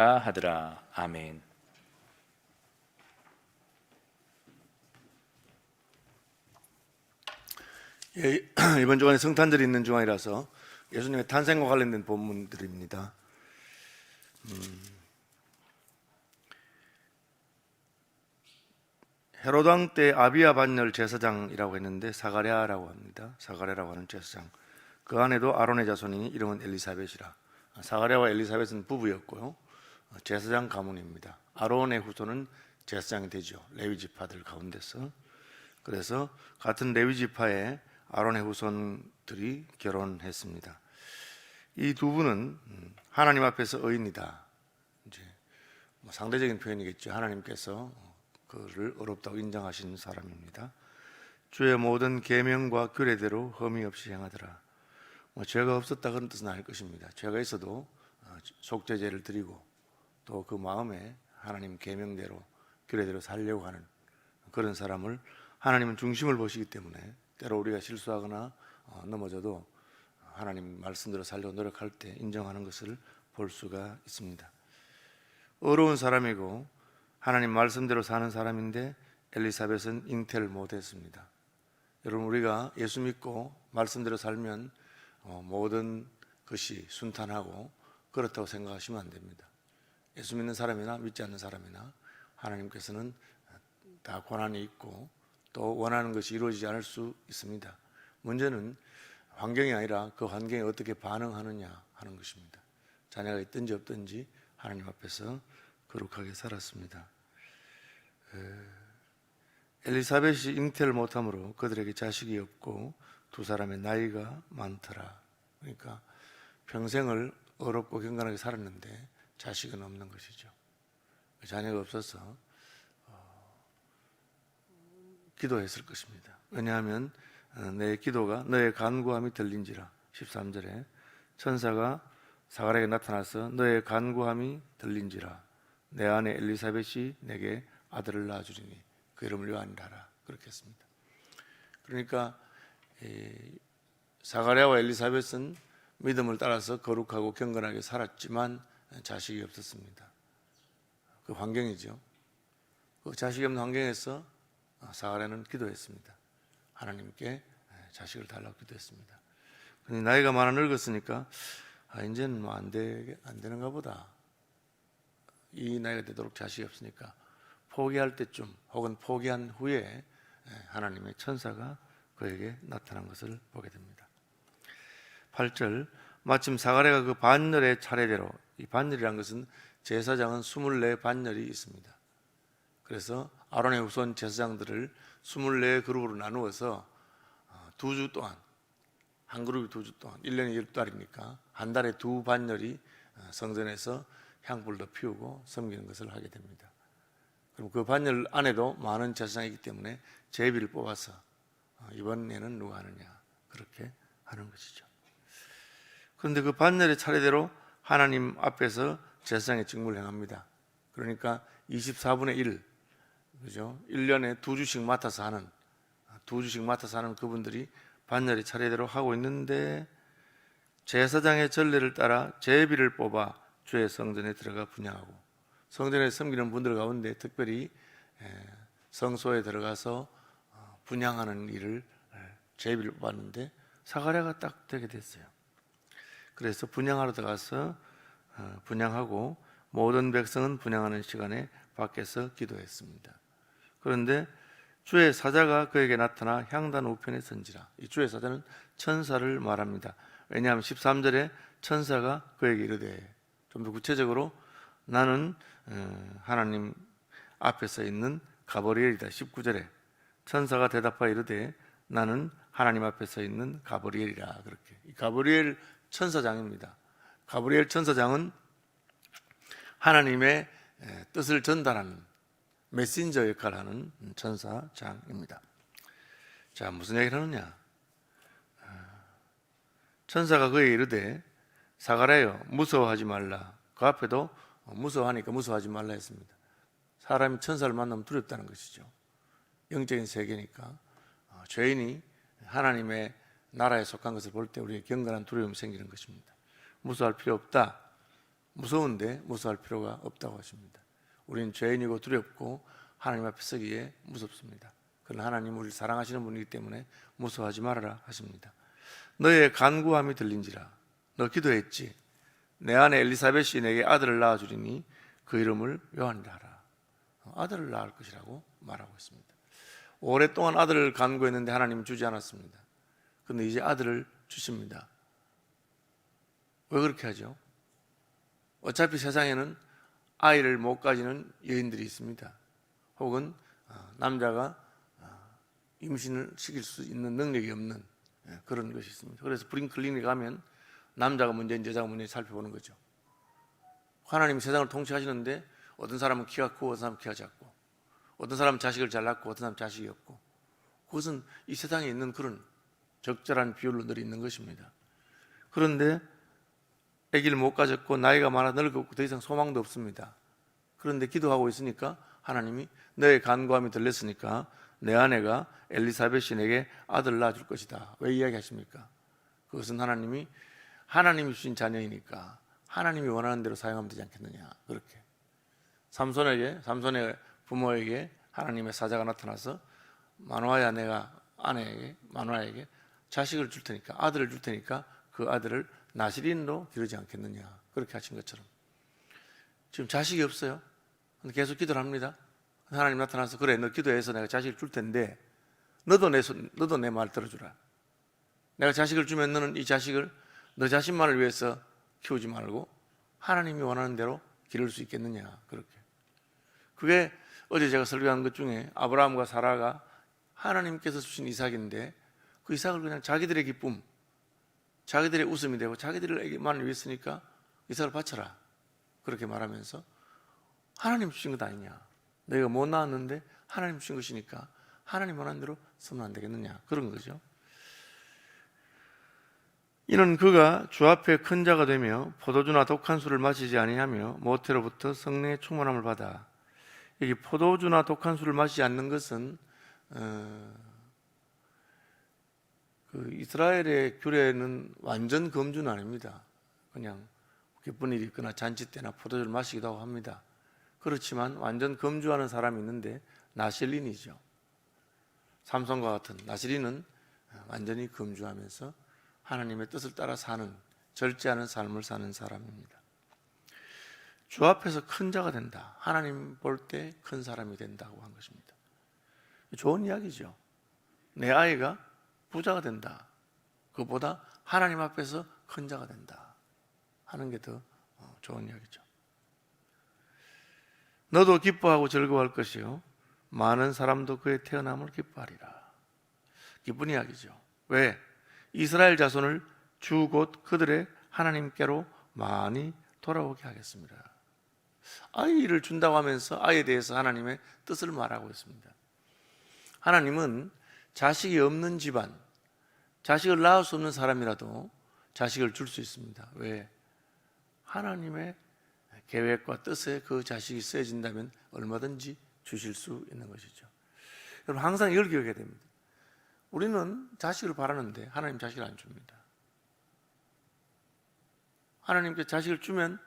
하더라. 아멘. 예, 이번 주간에 성탄절이 있는 주간이라서 예수님의 탄생과 관련된 본문들입니다. 헤롯 왕 때 아비야 반열 제사장이라고 했는데 사가랴라고 합니다. 사가랴라고 하는 제사장. 그 안에도 아론의 자손이니 이름은 엘리사벳이라. 사가랴와 엘리사벳은 부부였고요. 제사장 가문입니다. 아론의 후손은 제사장이 되죠. 레위 지파들 가운데서. 그래서 같은 레위 지파의 아론의 후손들이 결혼했습니다. 이 두 분은 하나님 앞에서 의인이다. 이제 상대적인 표현이겠죠. 하나님께서 그를 의롭다고 인정하신 사람입니다. 주의 모든 계명과 규례대로 흠이 없이 행하더라. 죄가 없었다 그런 뜻은 아닐 것입니다. 죄가 있어도 속죄제를 드리고 또 그 마음에 하나님 계명대로 규례대로 살려고 하는 그런 사람을 하나님은 중심을 보시기 때문에 때로 우리가 실수하거나 넘어져도 하나님 말씀대로 살려고 노력할 때 인정하는 것을 볼 수가 있습니다. 어려운 사람이고 하나님 말씀대로 사는 사람인데 엘리사벳은 잉태를 못했습니다. 여러분, 우리가 예수 믿고 말씀대로 살면 모든 것이 순탄하고 그렇다고 생각하시면 안 됩니다. 예수 믿는 사람이나 믿지 않는 사람이나 하나님께서는 다 고난이 있고 또 원하는 것이 이루어지지 않을 수 있습니다. 문제는 환경이 아니라 그 환경에 어떻게 반응하느냐 하는 것입니다. 자녀가 있든지 없든지 하나님 앞에서 거룩하게 살았습니다. 엘리사벳이 잉태를 못함으로 그들에게 자식이 없고 두 사람의 나이가 많더라. 그러니까 평생을 어렵고 경건하게 살았는데 자식은 없는 것이죠. 자녀가 없어서 기도했을 것입니다. 왜냐하면 내 기도가 너의 간구함이 들린지라. 13절에 천사가 사가랴에게 나타나서 너의 간구함이 들린지라. 내 아내 엘리사벳이 내게 아들을 낳아주리니 그 이름을 요한이라 하라. 그렇게 했습니다. 그러니까 사가랴와 엘리사벳은 믿음을 따라서 거룩하고 경건하게 살았지만 자식이 없었습니다. 그 환경이죠. 그 자식이 없는 환경에서 사가랴는 기도했습니다. 하나님께 자식을 달라고 기도했습니다. 근데 나이가 많아 늙었으니까 이제는 뭐 안 되는가 보다. 이 나이가 되도록 자식이 없으니까 포기할 때쯤 혹은 포기한 후에 하나님의 천사가 그에게 나타난 것을 보게 됩니다. 8절 마침 사가랴가 그 반열의 차례대로, 이 반열이라는 것은 제사장은 24 반열이 있습니다. 그래서 아론의 후손 제사장들을 24 그룹으로 나누어서 2주 동안, 한 그룹이 2주 동안, 1년에 12달이니까 한 달에 2 반열이 성전에서 향불도 피우고 섬기는 것을 하게 됩니다. 그럼 그 반열 안에도 많은 제사장이기 때문에 제비를 뽑아서 이번에는 누가 하느냐 그렇게 하는 것이죠. 그런데 그 반열의 차례대로 하나님 앞에서 제사장의 직무를 행합니다. 그러니까 24분의 1, 그죠? 1년에 2주씩 맡아서 하는 그분들이 반열의 차례대로 하고 있는데 제사장의 전례를 따라 제비를 뽑아 주의 성전에 들어가 분향하고, 성전에 섬기는 분들 가운데 특별히 성소에 들어가서 분향하는 일을 제비를 뽑았는데 사가랴가 딱 되게 됐어요. 그래서 분향하러 들어가서 분향하고 모든 백성은 분향하는 시간에 밖에서 기도했습니다. 그런데 주의 사자가 그에게 나타나 향단 우편에 선지라. 이 주의 사자는 천사를 말합니다. 왜냐하면 13절에 천사가 그에게 이르되, 좀 더 구체적으로 나는 하나님 앞에 서 있는 가브리엘이다. 19절에 천사가 대답하여 이르되 나는 하나님 앞에 서 있는 가브리엘이라. 그렇게 이 가브리엘 천사장입니다. 가브리엘 천사장은 하나님의 뜻을 전달하는 메신저 역할을 하는 천사장입니다. 자, 무슨 얘기를 하느냐? 천사가 그에게 이르되 사가랴여 무서워하지 말라. 그 앞에도 무서워하니까 무서워하지 말라 했습니다. 사람이 천사를 만나면 두렵다는 것이죠. 영적인 세계니까 죄인이 하나님의 나라에 속한 것을 볼 때 우리의 경건한 두려움이 생기는 것입니다. 무서워할 필요 없다. 무서운데 무서워할 필요가 없다고 하십니다. 우리는 죄인이고 두렵고 하나님 앞에 서기에 무섭습니다. 그러나 하나님 우리를 사랑하시는 분이기 때문에 무서워하지 말아라 하십니다. 너의 간구함이 들린지라. 너 기도했지. 내 아내 엘리사벳이 내게 아들을 낳아주리니 그 이름을 요한이라 하라. 아들을 낳을 것이라고 말하고 있습니다. 오랫동안 아들을 간구했는데 하나님은 주지 않았습니다. 그런데 이제 아들을 주십니다. 왜 그렇게 하죠? 어차피 세상에는 아이를 못 가지는 여인들이 있습니다. 혹은 남자가 임신을 시킬 수 있는 능력이 없는 그런 것이 있습니다. 그래서 브링클린에 가면 남자가 문제인지 여자가 문제인지 살펴보는 거죠. 하나님이 세상을 통치하시는데 어떤 사람은 키가 크고 어떤 사람은 키가 작고, 어떤 사람은 자식을 잘 낳고 어떤 사람은 자식이 없고, 그것은 이 세상에 있는 그런 적절한 비율로 늘 있는 것입니다. 그런데 아기를 못 가졌고 나이가 많아 늙었고 더 이상 소망도 없습니다. 그런데 기도하고 있으니까 하나님이 너의 간구함이 들렸으니까 내 아내가 엘리사벳이 내게 아들을 낳아줄 것이다. 왜 이야기하십니까? 그것은 하나님이 주신 자녀이니까 하나님이 원하는 대로 사용하면 되지 않겠느냐. 그렇게 삼손의 부모에게 하나님의 사자가 나타나서 마노아야 내가 마노아에게 자식을 줄 테니까, 아들을 줄 테니까 그 아들을 나시린으로 기르지 않겠느냐. 그렇게 하신 것처럼 지금 자식이 없어요. 계속 기도를 합니다. 하나님 나타나서 그래, 너 기도해서 내가 자식을 줄 텐데 너도 내 말 들어주라. 내가 자식을 주면 너는 이 자식을 너 자신만을 위해서 키우지 말고 하나님이 원하는 대로 기를 수 있겠느냐. 그렇게. 그게 어제 제가 설교한 것 중에 아브라함과 사라가 하나님께서 주신 이삭인데 그 이삭을 그냥 자기들의 기쁨, 자기들의 웃음이 되고 자기들에게만 위했으니까 이삭을 바쳐라. 그렇게 말하면서 하나님 주신 것 아니냐. 너희가 못 낳았는데 하나님 주신 것이니까 하나님 원하는 대로 쓰면 안 되겠느냐. 그런 거죠. 이는 그가 주 앞에 큰 자가 되며 포도주나 독한 술을 마시지 아니하며 모태로부터 성령의 충만함을 받아. 여기 포도주나 독한 술을 마시지 않는 것은 그 이스라엘의 규례는 완전 금주는 아닙니다. 그냥 기쁜 일이 있거나 잔치 때나 포도주를 마시기도 하고 합니다. 그렇지만 완전 금주하는 사람이 있는데 나실린이죠. 삼손과 같은 나실린은 완전히 금주하면서 하나님의 뜻을 따라 사는, 절제하는 삶을 사는 사람입니다. 주 앞에서 큰 자가 된다. 하나님 볼 때 큰 사람이 된다고 한 것입니다. 좋은 이야기죠. 내 아이가 부자가 된다. 그보다 하나님 앞에서 큰 자가 된다 하는 게 더 좋은 이야기죠. 너도 기뻐하고 즐거워할 것이요 많은 사람도 그의 태어남을 기뻐하리라. 기쁜 이야기죠. 왜? 이스라엘 자손을 주 곧 그들의 하나님께로 많이 돌아오게 하겠습니다. 아이를 준다고 하면서 아이에 대해서 하나님의 뜻을 말하고 있습니다. 하나님은 자식이 없는 집안, 자식을 낳을 수 없는 사람이라도 자식을 줄 수 있습니다. 왜? 하나님의 계획과 뜻에 그 자식이 쓰여진다면 얼마든지 주실 수 있는 것이죠. 여러분 항상 이걸 기억해야 됩니다. 우리는 자식을 바라는데 하나님 자식을 안 줍니다. 하나님께 자식을 주면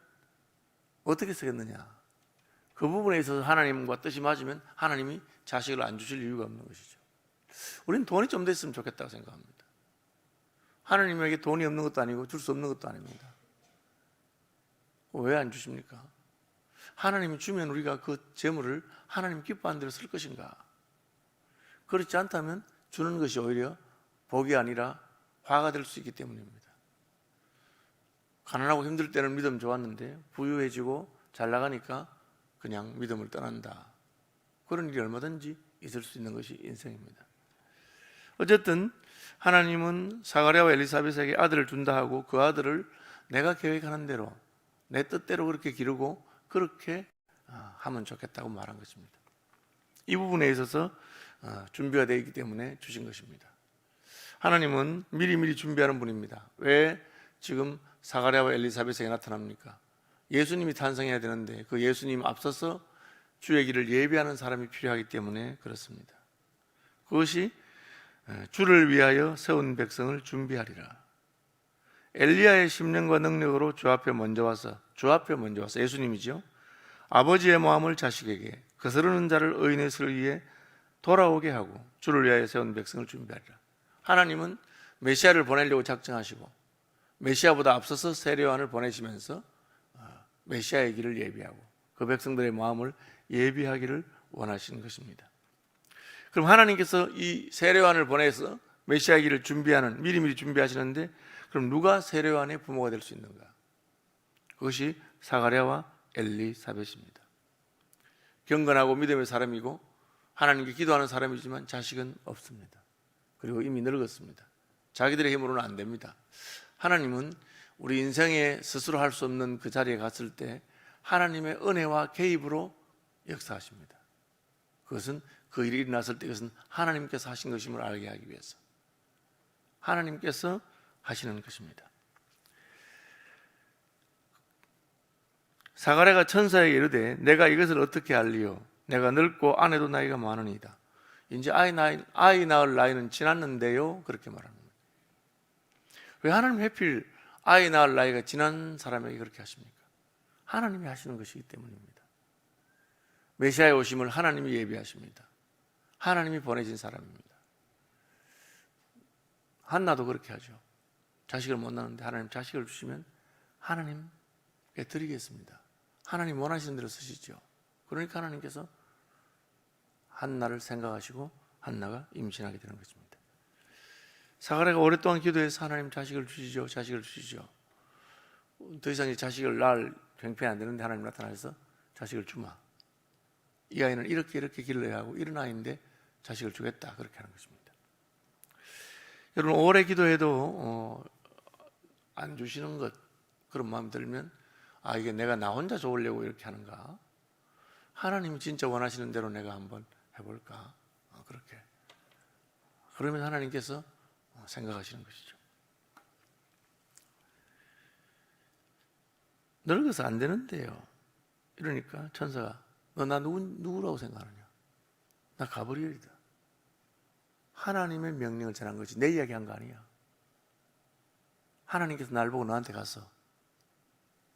어떻게 쓰겠느냐. 그 부분에 있어서 하나님과 뜻이 맞으면 하나님이 자식을 안 주실 이유가 없는 것이죠. 우리는 돈이 좀 더 있으면 좋겠다고 생각합니다. 하나님에게 돈이 없는 것도 아니고 줄 수 없는 것도 아닙니다. 왜 안 주십니까? 하나님이 주면 우리가 그 재물을 하나님 기뻐하는 대로 쓸 것인가? 그렇지 않다면 주는 것이 오히려 복이 아니라 화가 될 수 있기 때문입니다. 가난하고 힘들 때는 믿음 좋았는데 부유해지고 잘 나가니까 그냥 믿음을 떠난다. 그런 일이 얼마든지 있을 수 있는 것이 인생입니다. 어쨌든 하나님은 사가랴와 엘리사벳에게 아들을 준다 하고 그 아들을 내가 계획하는 대로 내 뜻대로 그렇게 기르고 그렇게 하면 좋겠다고 말한 것입니다. 이 부분에 있어서 준비가 되어 있기 때문에 주신 것입니다. 하나님은 미리미리 준비하는 분입니다. 왜 지금 사가랴와 엘리사벳에게 나타납니까? 예수님이 탄생해야 되는데 그 예수님 앞서서 주의 길을 예비하는 사람이 필요하기 때문에 그렇습니다. 그것이 주를 위하여 세운 백성을 준비하리라. 엘리야의 심령과 능력으로 주 앞에 먼저 와서 주 앞에 먼저 와서 예수님이죠. 아버지의 마음을 자식에게 거스르는 자를 의인의 수를 위해 돌아오게 하고 주를 위하여 세운 백성을 준비하리라. 하나님은 메시아를 보내려고 작정하시고 메시아보다 앞서서 세례요한을 보내시면서 메시아의 길을 예비하고 그 백성들의 마음을 예비하기를 원하시는 것입니다. 그럼 하나님께서 이 세례요한을 보내서 메시아의 길을 준비하는 미리미리 준비하시는데 그럼 누가 세례요한의 부모가 될 수 있는가? 그것이 사가랴와 엘리사벳입니다. 경건하고 믿음의 사람이고 하나님께 기도하는 사람이지만 자식은 없습니다. 그리고 이미 늙었습니다. 자기들의 힘으로는 안 됩니다. 하나님은 우리 인생에 스스로 할 수 없는 그 자리에 갔을 때 하나님의 은혜와 개입으로 역사하십니다. 그것은 그 일이 일어났을 때 그것은 하나님께서 하신 것임을 알게 하기 위해서 하나님께서 하시는 것입니다. 사가랴가 천사에게 이르되 내가 이것을 어떻게 알리요? 내가 늙고 아내도 나이가 많으니이다. 이제 아이 낳을 나이는 지났는데요. 그렇게 말합니다. 왜 하나님 하필 아이 낳을 나이가 지난 사람에게 그렇게 하십니까? 하나님이 하시는 것이기 때문입니다. 메시아의 오심을 하나님이 예비하십니다. 하나님이 보내신 사람입니다. 한나도 그렇게 하죠. 자식을 못 낳는데 하나님 자식을 주시면 하나님께 드리겠습니다. 하나님 원하시는 대로 쓰시죠. 그러니까 하나님께서 한나를 생각하시고 한나가 임신하게 되는 것입니다. 사가랴가 오랫동안 기도해서 하나님 자식을 주시죠. 자식을 주시죠. 더 이상 자식을 낳을 형편이 안 되는데 하나님 나타나셔서 자식을 주마. 이 아이는 이렇게 길러야 하고 이런 아이인데 자식을 주겠다. 그렇게 하는 것입니다. 여러분 오래 기도해도 안 주시는 것 그런 마음이 들면 이게 내가 나 혼자 좋으려고 이렇게 하는가? 하나님이 진짜 원하시는 대로 내가 한번 해볼까? 그렇게 그러면 하나님께서 생각하시는 것이죠. 늙어서 안 되는데요. 이러니까 천사가 너 나 누구라고 생각하느냐? 나 가브리엘이다. 하나님의 명령을 전한 것이 내 이야기 한 거 아니야. 하나님께서 날 보고 너한테 가서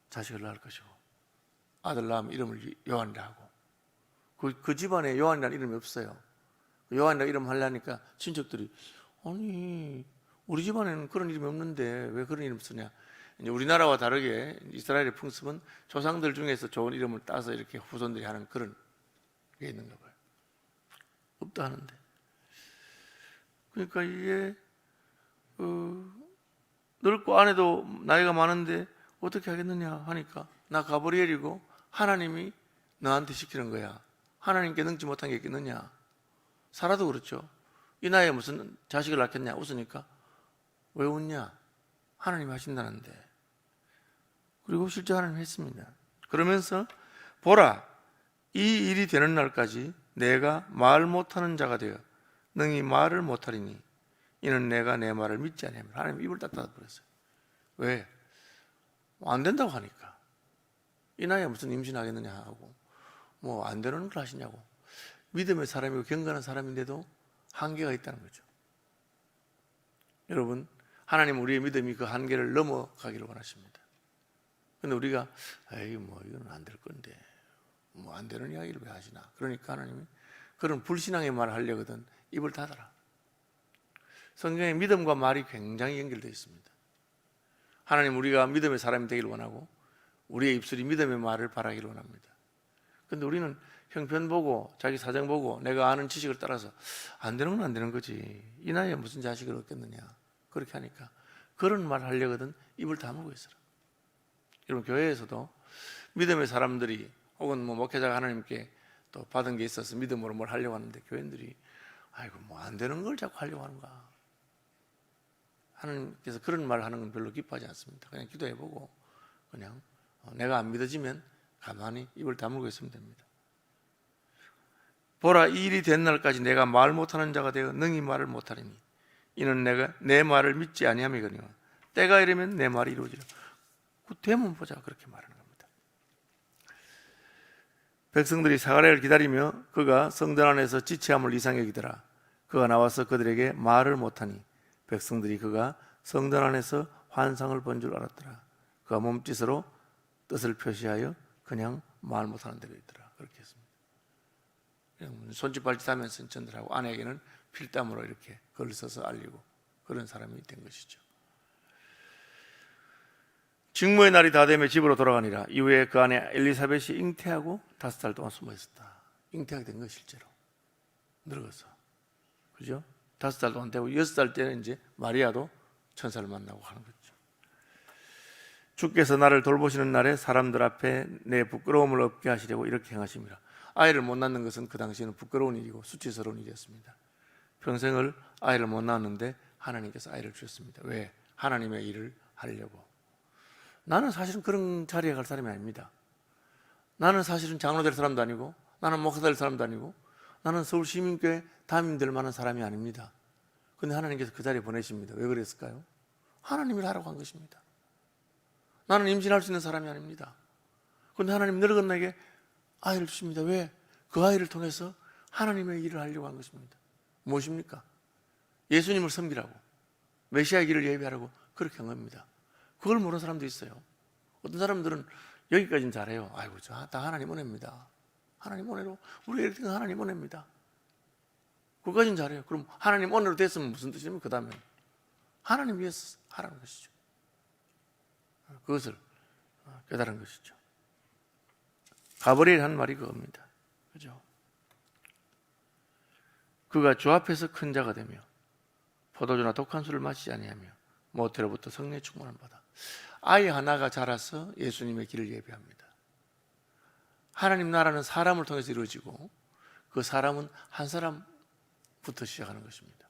자식을 낳을 것이고 아들 낳으면 이름을 요한이라 하고 그 집안에 요한이라는 이름이 없어요. 요한이라는 이름 하려니까 친척들이 아니 우리 집안에는 그런 이름이 없는데 왜 그런 이름 쓰냐. 이제 우리나라와 다르게 이스라엘의 풍습은 조상들 중에서 좋은 이름을 따서 이렇게 후손들이 하는 그런 게 있는가 봐요. 없다 하는데 그러니까 이게 늙고 아내도 나이가 많은데 어떻게 하겠느냐 하니까 나 가브리엘이고 하나님이 너한테 시키는 거야. 하나님께 능지 못한 게 있겠느냐. 사라도 그렇죠. 이 나이에 무슨 자식을 낳겠냐 웃으니까 왜 웃냐. 하나님이 하신다는데. 그리고 실제 하나님이 했습니다. 그러면서 보라 이 일이 되는 날까지 내가 말 못하는 자가 되어 능히 말을 못하리니 이는 내가 내 말을 믿지 아니하면 하나님 입을 딱 닫아버렸어요. 왜? 안 된다고 하니까. 이 나이에 무슨 임신하겠느냐 하고 뭐 안 되는 걸 하시냐고. 믿음의 사람이고 경건한 사람인데도 한계가 있다는 거죠. 여러분 하나님 우리의 믿음이 그 한계를 넘어가기를 원하십니다. 근데 우리가 에이 뭐 이건 안 될 건데 뭐 안 되는 이야기를 왜 하시나. 그러니까 하나님이 그런 불신앙의 말을 하려거든 입을 닫아라. 성경에 믿음과 말이 굉장히 연결되어 있습니다. 하나님 우리가 믿음의 사람이 되기를 원하고 우리의 입술이 믿음의 말을 바라기를 원합니다. 근데 우리는 형편 보고 자기 사정 보고 내가 아는 지식을 따라서 안 되는 건 안 되는 거지. 이 나이에 무슨 자식을 얻겠느냐. 그렇게 하니까 그런 말을 하려거든 입을 다물고 있어라. 여러분 교회에서도 믿음의 사람들이 혹은 뭐 목회자가 하나님께 또 받은 게 있어서 믿음으로 뭘 하려고 하는데 교인들이 아이고 뭐 안 되는 걸 자꾸 하려고 하는가. 하나님께서 그런 말을 하는 건 별로 기뻐하지 않습니다. 그냥 기도해보고 그냥 내가 안 믿어지면 가만히 입을 다물고 있으면 됩니다. 보라 이 일이 된 날까지 내가 말 못하는 자가 되어 능히 말을 못하리니 이는 내가 내 말을 믿지 아니함이거니와 때가 이르면 내 말이 이루어지라. 그 되면 보자 그렇게 말하는 겁니다. 백성들이 사가랴를 기다리며 그가 성전 안에서 지체함을 이상히 여기더라. 그가 나와서 그들에게 말을 못하니 백성들이 그가 성전 안에서 환상을 본 줄 알았더라. 그가 몸짓으로 뜻을 표시하여 그냥 말 못하는 대로 있더라. 그렇게 했습니다. 그냥 손짓 발짓 하면서 전달하고 아내에게는 필담으로 이렇게 글을 써서 알리고 그런 사람이 된 것이죠. 직무의 날이 다 되며 집으로 돌아가니라. 이후에 그 아내 엘리사벳이 잉태하고 5달 동안 숨어 있었다. 잉태하게 된 거 실제로 늙어서, 그죠? 5달 동안 되고 6살 때는 이제 마리아도 천사를 만나고 하는 거죠. 주께서 나를 돌보시는 날에 사람들 앞에 내 부끄러움을 없게 하시려고 이렇게 행하십니다. 아이를 못 낳는 것은 그 당시에는 부끄러운 일이고 수치스러운 일이었습니다. 평생을 아이를 못 낳았는데 하나님께서 아이를 주셨습니다. 왜? 하나님의 일을 하려고. 나는 사실은 그런 자리에 갈 사람이 아닙니다. 나는 사실은 장로 될 사람도 아니고, 나는 목사 될 사람도 아니고, 나는 서울시민교회 담임 될 만한 사람이 아닙니다. 그런데 하나님께서 그 자리에 보내십니다. 왜 그랬을까요? 하나님을 하라고 한 것입니다. 나는 임신할 수 있는 사람이 아닙니다. 그런데 하나님 늙은 나에게 아이를 주십니다. 왜? 그 아이를 통해서 하나님의 일을 하려고 한 것입니다. 무엇입니까? 예수님을 섬기라고, 메시아의 길을 예비하라고 그렇게 한 겁니다. 그걸 모르는 사람도 있어요. 어떤 사람들은 여기까지는 잘해요. 아이고, 다 하나님 은혜입니다. 하나님 은혜로, 우리 이렇게 하나님 은혜입니다. 그것까지는 잘해요. 그럼 하나님 은혜로 됐으면 무슨 뜻이냐면 그 다음에 하나님 위해서 하라는 것이죠. 그것을 깨달은 것이죠. 가브리엘 한 말이 그겁니다. 그죠? 그가 주 앞에서 큰 자가 되며 포도주나 독한 술을 마시지 아니하며 모태로부터 성령의 충만을 받아 아이 하나가 자라서 예수님의 길을 예비합니다. 하나님 나라는 사람을 통해서 이루어지고 그 사람은 한 사람부터 시작하는 것입니다.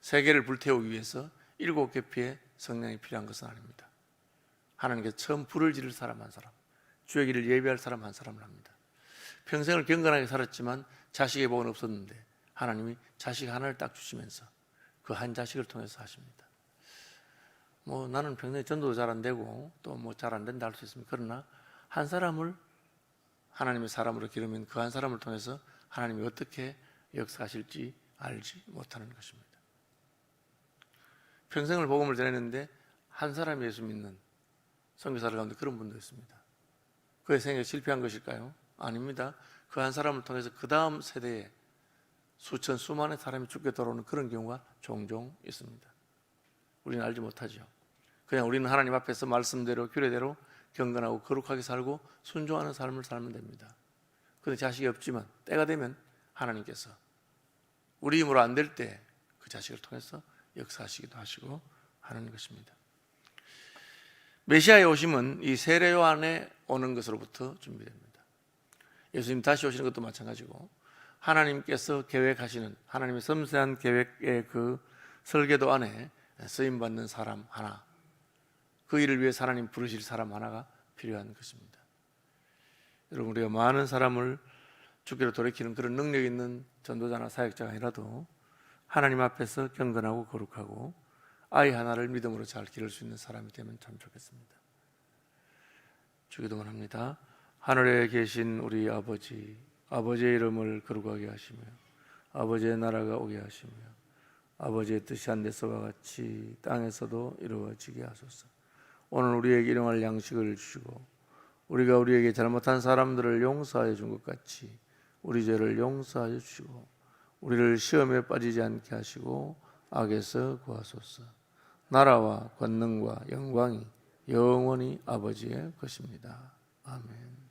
세계를 불태우기 위해서 7개 피의 성령이 필요한 것은 아닙니다. 하나님께서 처음 불을 지를 사람 한 사람, 주의 길을 예비할 사람 한 사람을 합니다. 평생을 경건하게 살았지만 자식의 복은 없었는데 하나님이 자식 하나를 딱 주시면서 그 한 자식을 통해서 하십니다. 나는 평소에 전도도 잘 안 되고 또 잘 안 된다 할 수 있습니다. 그러나 한 사람을 하나님의 사람으로 기르면 그 한 사람을 통해서 하나님이 어떻게 역사하실지 알지 못하는 것입니다. 평생을 복음을 전했는데 한 사람이 예수 믿는 선교사들 가운데 그런 분도 있습니다. 그의 생애가 실패한 것일까요? 아닙니다. 그 한 사람을 통해서 그 다음 세대에 수많은 사람이 죽게 돌아오는 그런 경우가 종종 있습니다. 우리는 알지 못하죠. 그냥 우리는 하나님 앞에서 말씀대로 규례대로 경건하고 거룩하게 살고 순종하는 삶을 살면 됩니다. 그런데 자식이 없지만 때가 되면 하나님께서 우리 힘으로 안 될 때 그 자식을 통해서 역사하시기도 하시고 하는 것입니다. 메시아의 오심은 이 세례 요한에 오는 것으로부터 준비됩니다. 예수님 다시 오시는 것도 마찬가지고 하나님께서 계획하시는 하나님의 섬세한 계획의 그 설계도 안에 쓰임받는 사람 하나, 그 일을 위해 하나님 부르실 사람 하나가 필요한 것입니다. 여러분, 우리가 많은 사람을 주께로 돌이키는 그런 능력 있는 전도자나 사역자가 아니라도 하나님 앞에서 경건하고 거룩하고 아이 하나를 믿음으로 잘 기를 수 있는 사람이 되면 참 좋겠습니다. 주기도만 합니다. 하늘에 계신 우리 아버지, 아버지의 이름을 거룩하게 하시며 아버지의 나라가 오게 하시며 아버지의 뜻이 하늘에서와 같이 땅에서도 이루어지게 하소서. 오늘 우리에게 일용할 양식을 주시고 우리가 우리에게 잘못한 사람들을 용서하여 준 것 같이 우리 죄를 용서하여 주시고 우리를 시험에 빠지지 않게 하시고 악에서 구하소서. 나라와 권능과 영광이 영원히 아버지의 것입니다. 아멘.